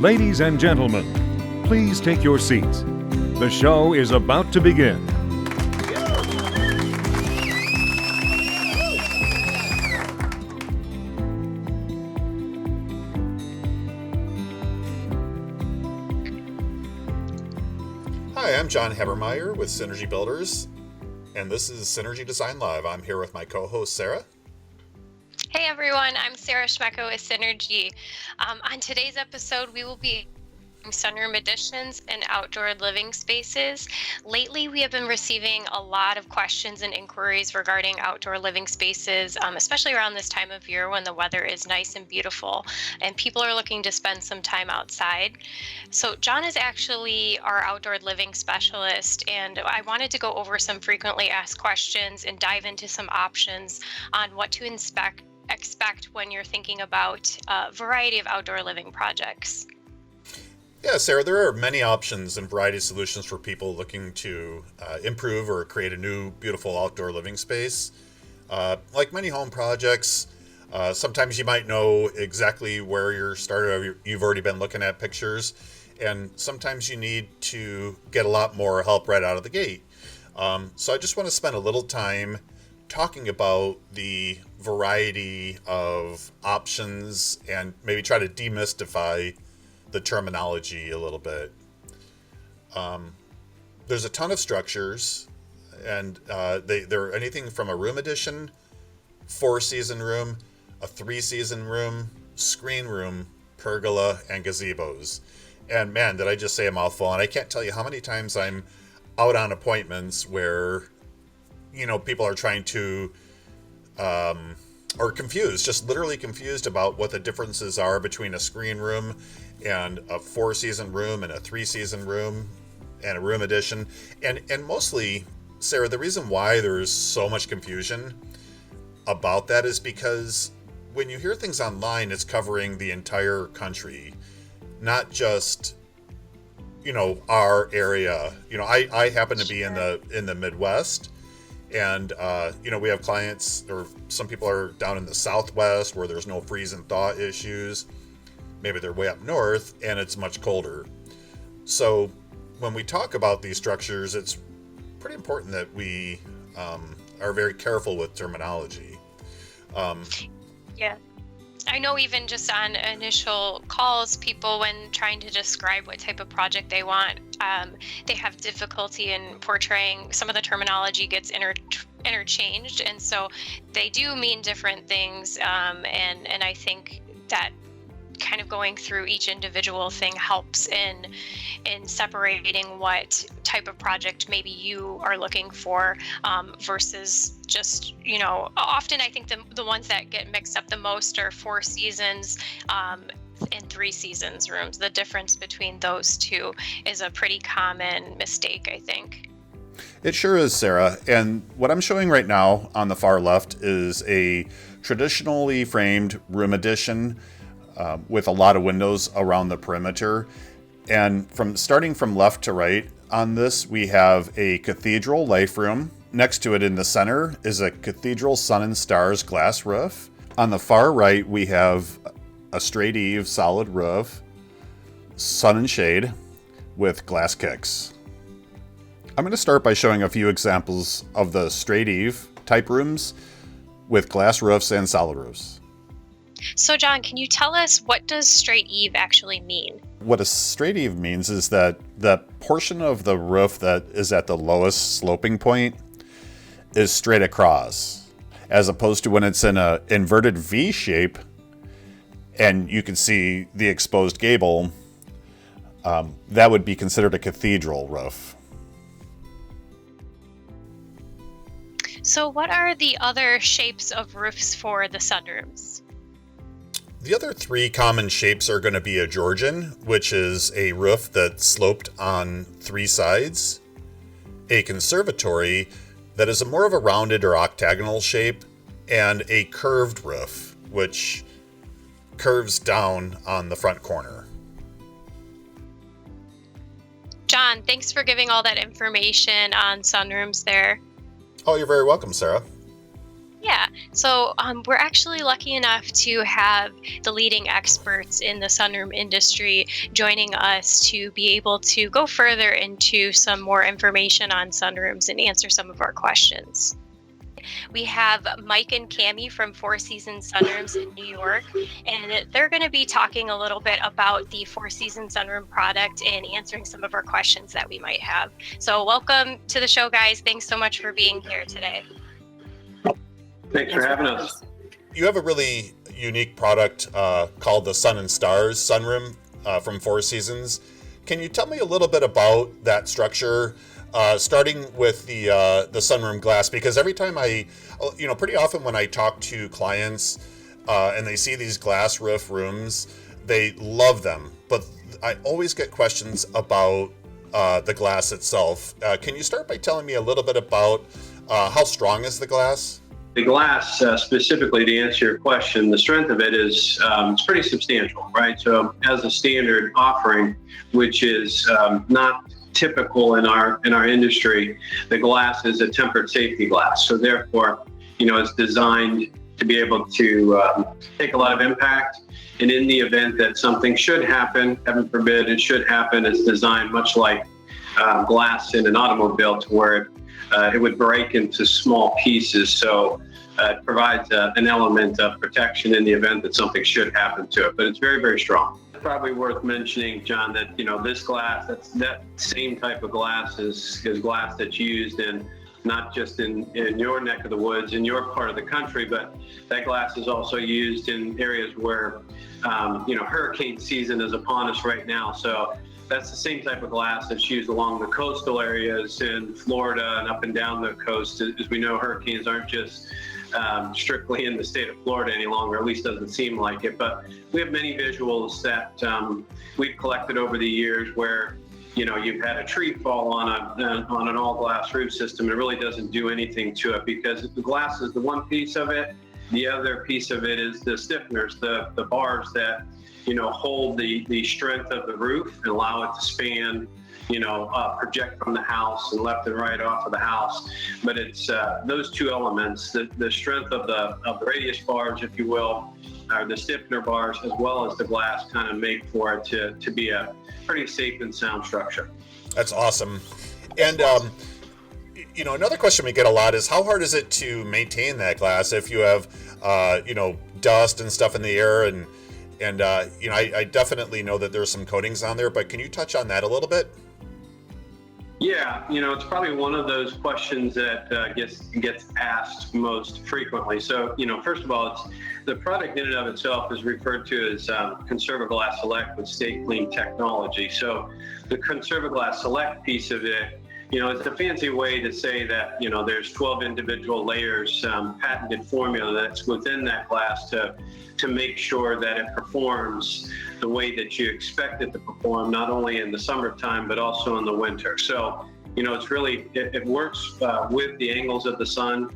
Ladies and gentlemen, please take your seats. The show is about to begin. Hi, I'm John Habermeyer with Synergy Builders, and this is Synergy Design Live. I'm here with my co-host, Sarah. Hey everyone, I'm Sarah Schmecko with Synergy. On today's episode, we will be sunroom additions and outdoor living spaces. Lately, we have been receiving a lot of questions and inquiries regarding outdoor living spaces, especially around this time of year when the weather is nice and beautiful and people are looking to spend some time outside. So John is actually our outdoor living specialist, and I wanted to go over some frequently asked questions and dive into some options on what to expect when you're thinking about a variety of outdoor living projects. Yeah, Sarah, there are many options and variety of solutions for people looking to improve or create a new, beautiful outdoor living space. Like many home projects, sometimes you might know exactly where you're started. You've already been looking at pictures, and sometimes you need to get a lot more help right out of the gate. So I just want to spend a little time talking about the variety of options and maybe try to demystify the terminology a little bit. There's a ton of structures, and they're anything from a room addition, 4-season room, a 3-season room, screen room, pergola, and gazebos. And man, did I just say a mouthful? And I can't tell you how many times I'm out on appointments where, people are trying to, or confused, just literally confused about what the differences are between a screen room and a 4-season room and a 3-season room and a room addition. And mostly, Sarah, the reason why there's so much confusion about that is because when you hear things online, it's covering the entire country, not just, our area. I happen to be in the Midwest, and we have clients, or some people are down in the Southwest where there's no freeze and thaw issues. Maybe they're way up north and it's much colder. So when we talk about these structures, it's pretty important that we are very careful with terminology. Yeah. I know even just on initial calls, people, when trying to describe what type of project they want, they have difficulty in portraying. Some of the terminology gets interchanged, and so they do mean different things. And I think that kind of going through each individual thing helps in separating what type of project maybe you are looking for versus just, often I think the ones that get mixed up the most are 4 seasons and 3 seasons rooms. The difference between those two is a pretty common mistake, I think. It sure is, Sarah. And what I'm showing right now on the far left is a traditionally framed room addition with a lot of windows around the perimeter. And starting from left to right on this, we have a cathedral life room. Next to it in the center is a cathedral sun and stars glass roof. On the far right, we have a straight eave solid roof, sun and shade with glass kicks. I'm going to start by showing a few examples of the straight eave type rooms with glass roofs and solid roofs. So John, can you tell us, what does straight eave actually mean? What a straight eave means is that the portion of the roof that is at the lowest sloping point is straight across, as opposed to when it's in an inverted V shape and you can see the exposed gable, that would be considered a cathedral roof. So what are the other shapes of roofs for the sunrooms? The other 3 common shapes are going to be a Georgian, which is a roof that's sloped on 3 sides, a conservatory that is more of a rounded or octagonal shape, and a curved roof, which curves down on the front corner. John, thanks for giving all that information on sunrooms there. Oh, you're very welcome, Sarah. Yeah, Yeah. So we're actually lucky enough to have the leading experts in the sunroom industry joining us to be able to go further into some more information on sunrooms and answer some of our questions. We have Mike and Cammie from Four Season Sunrooms in New York, and they're going to be talking a little bit about the Four Season Sunroom product and answering some of our questions that we might have. So welcome to the show, guys. Thanks so much for being here today. Thanks for having us. You have a really unique product called the Sun and Stars Sunroom from Four Seasons. Can you tell me a little bit about that structure? Starting with the sunroom glass, because every time pretty often when I talk to clients and they see these glass roof rooms, they love them. But I always get questions about the glass itself. Can you start by telling me a little bit about how strong is the glass? The glass, specifically to answer your question, the strength of it is it's pretty substantial, right? So as a standard offering, which is not typical in our industry, the glass is a tempered safety glass. So therefore, it's designed to be able to take a lot of impact. And in the event that something should happen, heaven forbid it should happen, it's designed much like glass in an automobile to where it would break into small pieces. So it provides an element of protection in the event that something should happen to it. But it's very, very strong. Probably worth mentioning, John, that this glass, that same type of glass is glass that's used in not just in your neck of the woods, in your part of the country, but that glass is also used in areas where hurricane season is upon us right now. So that's the same type of glass that's used along the coastal areas in Florida and up and down the coast. As we know, hurricanes aren't just strictly in the state of Florida any longer, at least doesn't seem like it. But we have many visuals that we've collected over the years where, you've had a tree fall on an all glass roof system. It really doesn't do anything to it because the glass is the one piece of it. The other piece of it is the stiffeners, the bars that, hold the strength of the roof and allow it to span, project from the house and left and right off of the house. But it's those two elements, the strength of the radius bars, if you will, or the stiffener bars, as well as the glass, kind of make for it to be a pretty safe and sound structure. That's awesome. And another question we get a lot is how hard is it to maintain that glass if you have dust and stuff in the air and I definitely know that there's some coatings on there, but can you touch on that a little bit? Yeah, it's probably one of those questions that gets asked most frequently. So, first of all, the product in and of itself is referred to as Conservaglass Select with Stay Clean technology. So the Conservaglass Select piece of it, it's a fancy way to say that, there's 12 individual layers, patented formula that's within that glass to make sure that it performs the way that you expect it to perform, not only in the summertime, but also in the winter. So, it's really, it works with the angles of the sun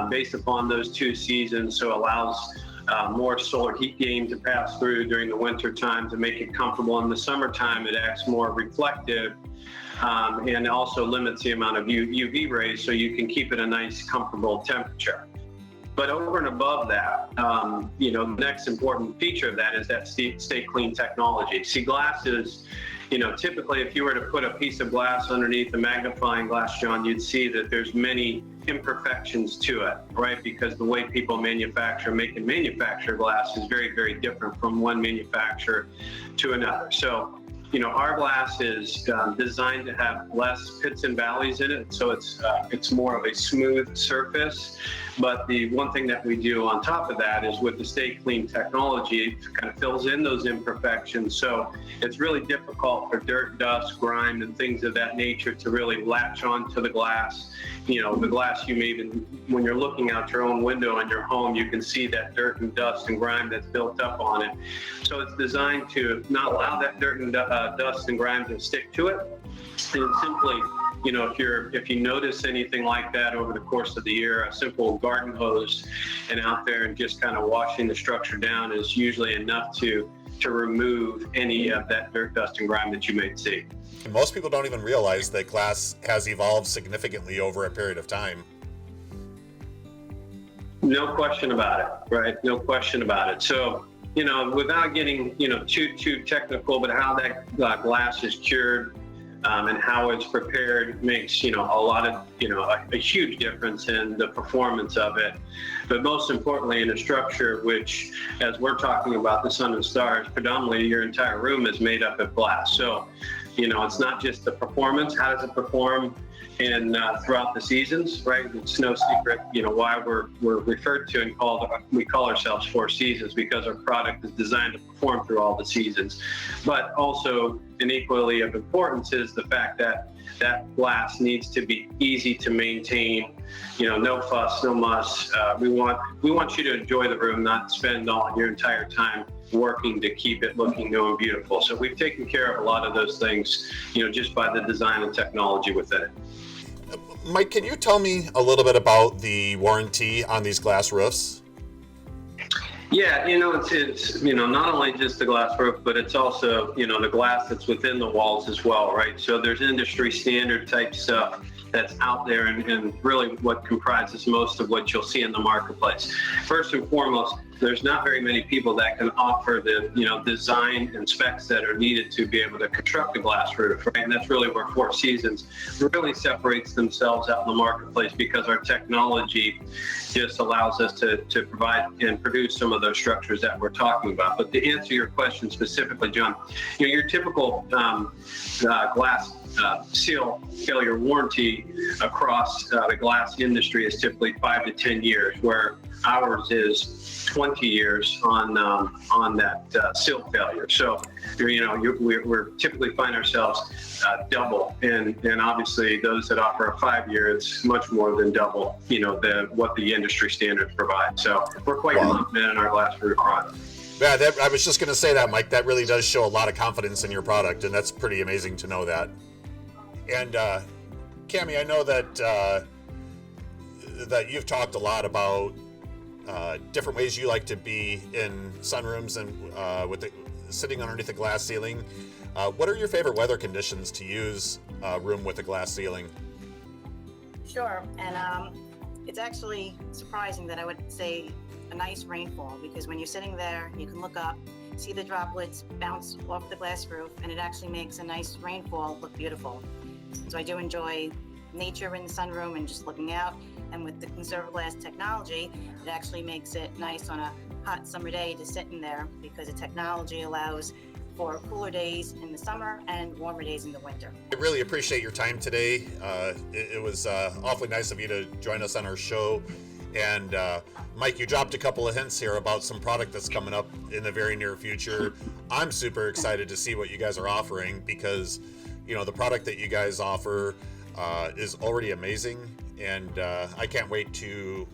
based upon those two seasons. So it allows more solar heat gain to pass through during the winter time to make it comfortable. In the summertime, it acts more reflective. And also limits the amount of UV rays so you can keep it a nice, comfortable temperature. But over and above that, the next important feature of that is that Stay Clean technology. See, glass is, typically if you were to put a piece of glass underneath a magnifying glass, John, you'd see that there's many imperfections to it, right? Because the way people make and manufacture glass is very, very different from one manufacturer to another. So, our glass is designed to have less pits and valleys in it, so it's more of a smooth surface. But the one thing that we do on top of that is with the Stay Clean technology, it kind of fills in those imperfections. So it's really difficult for dirt, dust, grime, and things of that nature to really latch onto the glass. The glass you may even, when you're looking out your own window in your home, you can see that dirt and dust and grime that's built up on it. So it's designed to not allow that dirt and dust and grime to stick to it. And simply, if you notice anything like that over the course of the year, a simple garden hose and out there and just kind of washing the structure down is usually enough to remove any of that dirt, dust, and grime that you may see. And most people don't even realize that glass has evolved significantly over a period of time. No question about it, right? No question about it. So, without getting, too technical, but how that glass is cured and how it's prepared makes, a lot of, a huge difference in the performance of it. But most importantly, in a structure which, as we're talking about the sun and stars, predominantly your entire room is made up of glass. So, it's not just the performance. How does it perform in throughout the seasons, right? It's no secret, why we're referred to and we call ourselves Four Seasons, because our product is designed to perform through all the seasons. But also, and equally of importance, is the fact that that glass needs to be easy to maintain. No fuss, no muss. We want you to enjoy the room, not spend all your entire time working to keep it looking new and beautiful. So we've taken care of a lot of those things, just by the design and technology within it. Mike, can you tell me a little bit about the warranty on these glass roofs? Yeah, it's not only just the glass roof, but it's also, the glass that's within the walls as well, right? So there's industry standard type stuff that's out there and really what comprises most of what you'll see in the marketplace. First and foremost, there's not very many people that can offer the design and specs that are needed to be able to construct a glass roof, right? And that's really where Four Seasons really separates themselves out in the marketplace, because our technology just allows us to provide and produce some of those structures that we're talking about. But to answer your question specifically, John, your typical glass seal failure warranty across the glass industry is typically 5 to 10 years, where ours is 20 years on that seal failure. So, we're typically find ourselves double, and obviously those that offer a 5-year, it's much more than double, what the industry standards provide. So we're quite confident in our glass roof product. Yeah, I was just going to say that, Mike. That really does show a lot of confidence in your product, and that's pretty amazing to know that. And Cammie, I know that you've talked a lot about different ways you like to be in sunrooms and with sitting underneath a glass ceiling. What are your favorite weather conditions to use a room with a glass ceiling? Sure, and it's actually surprising that I would say a nice rainfall, because when you're sitting there, you can look up, see the droplets bounce off the glass roof, and it actually makes a nice rainfall look beautiful. So I do enjoy nature in the sunroom and just looking out. And with the conservative glass technology, it actually makes it nice on a hot summer day to sit in there, because the technology allows for cooler days in the summer and warmer days in the winter. I really appreciate your time today. It was awfully nice of you to join us on our show. And Mike, you dropped a couple of hints here about some product that's coming up in the very near future. I'm super excited to see what you guys are offering, because the product that you guys offer is already amazing, and I can't wait to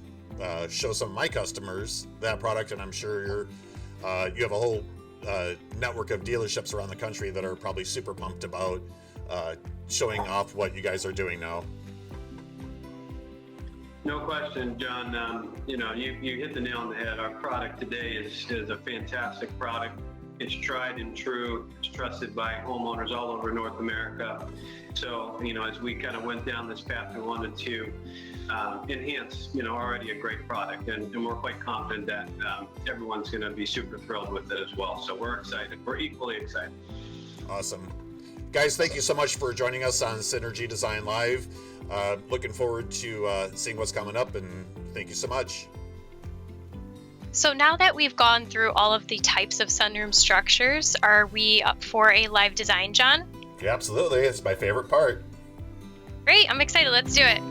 show some of my customers that product. And I'm sure you have a whole network of dealerships around the country that are probably super pumped about showing off what you guys are doing now. No question, John. You hit the nail on the head. Our product today is a fantastic product. It's tried and true. It's trusted by homeowners all over North America. So, as we kind of went down this path, we wanted to enhance, already a great product. And we're quite confident that everyone's going to be super thrilled with it as well. So we're excited. We're equally excited. Awesome. Guys, thank you so much for joining us on Synergy Design Live. Looking forward to seeing what's coming up, and thank you so much. So now that we've gone through all of the types of sunroom structures, are we up for a live design, John? Yeah, absolutely. It's my favorite part. Great, I'm excited. Let's do it.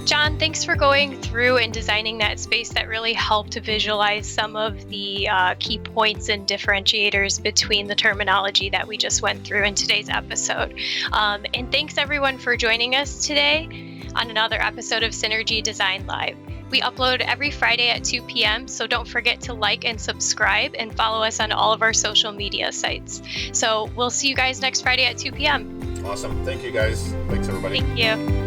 John, thanks for going through and designing that space. That really helped to visualize some of the key points and differentiators between the terminology that we just went through in today's episode. And thanks everyone for joining us today on another episode of Synergy Design Live. We upload every Friday at 2 p.m., so don't forget to like and subscribe and follow us on all of our social media sites. So we'll see you guys next Friday at 2 p.m. Awesome. Thank you, guys. Thanks, everybody. Thank you.